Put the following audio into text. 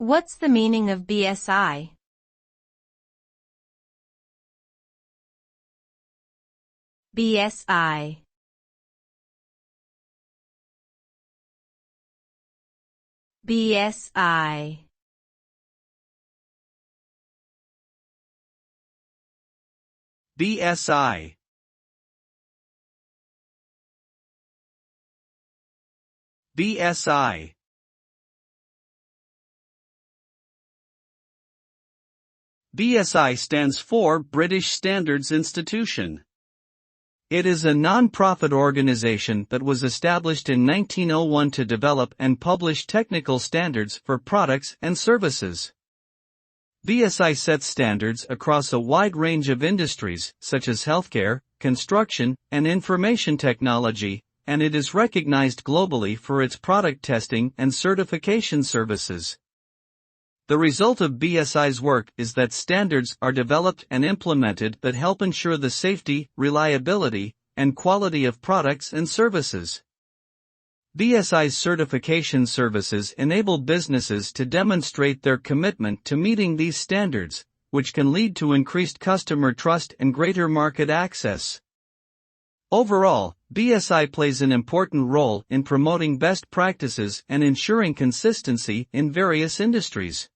What's the meaning of BSI? BSI. BSI. BSI. BSI. BSI stands for British Standards Institution. It is a non-profit organization that was established in 1901 to develop and publish technical standards for products and services. BSI sets standards across a wide range of industries, such as healthcare, construction, and information technology, and it is recognized globally for its product testing and certification services. The result of BSI's work is that standards are developed and implemented that help ensure the safety, reliability, and quality of products and services. BSI's certification services enable businesses to demonstrate their commitment to meeting these standards, which can lead to increased customer trust and greater market access. Overall, BSI plays an important role in promoting best practices and ensuring consistency in various industries.